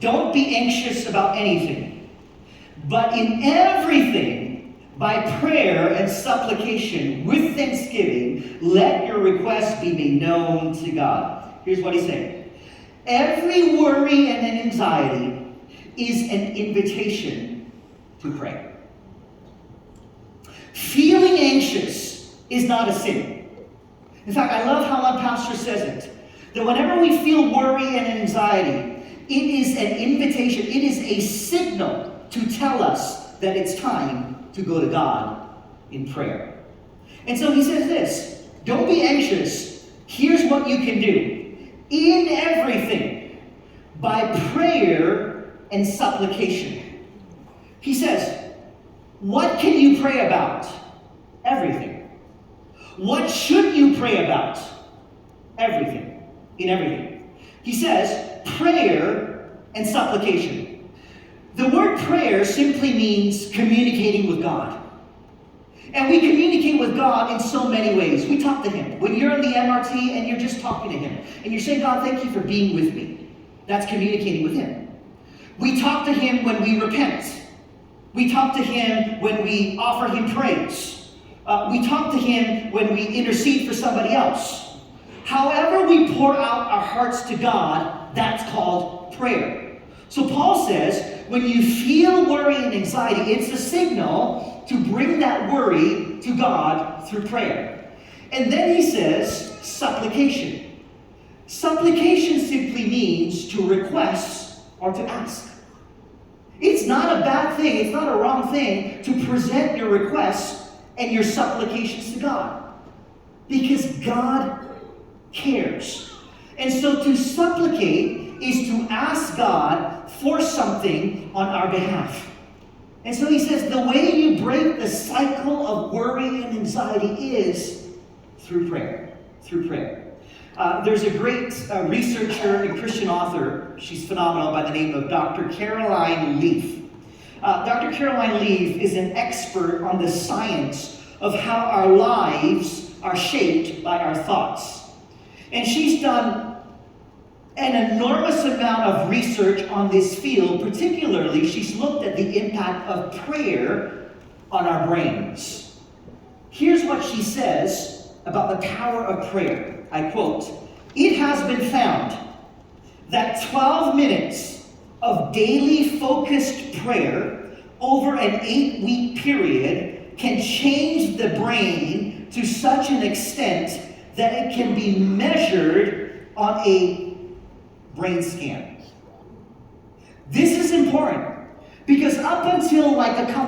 Don't be anxious about anything, but in everything, by prayer and supplication, with thanksgiving, let your requests be made known to God. Here's what he's saying. Every worry and anxiety is an invitation to pray. Feeling anxious is not a sin. In fact, I love how one pastor says it, that whenever we feel worry and anxiety, it is an invitation, it is a signal to tell us that it's time to go to God in prayer. And so he says this, don't be anxious. Here's what you can do. In everything, by prayer and supplication. He says, what can you pray about? Everything. What should you pray about? Everything. In everything. He says, prayer and supplication. The word prayer simply means communicating with God. And we communicate with God in so many ways. We talk to Him. When you're on the MRT and you're just talking to Him, and you're saying, God, thank you for being with me. That's communicating with Him. We talk to Him when we repent. We talk to Him when we offer Him praise. We talk to Him when we intercede for somebody else. However we pour out our hearts to God, that's called prayer. So Paul says, when you feel worry and anxiety, it's a signal to bring that worry to God through prayer. And then he says, supplication. Supplication simply means to request or to ask. It's not a bad thing, it's not a wrong thing to present your requests and your supplications to God. Because God cares. And so to supplicate is to ask God for something on our behalf. And so he says the way you break the cycle of worry and anxiety is through prayer. Through prayer. There's a great researcher and Christian author, she's phenomenal, by the name of Dr. Caroline Leaf. Dr. Caroline Leaf is an expert on the science of how our lives are shaped by our thoughts. And she's done an enormous amount of research on this field. Particularly, she's looked at the impact of prayer on our brains. Here's what she says about the power of prayer. I quote, "It has been found that 12 minutes of daily focused prayer over an 8-week period can change the brain to such an extent that it can be measured on a brain scan." This is important because up until like a couple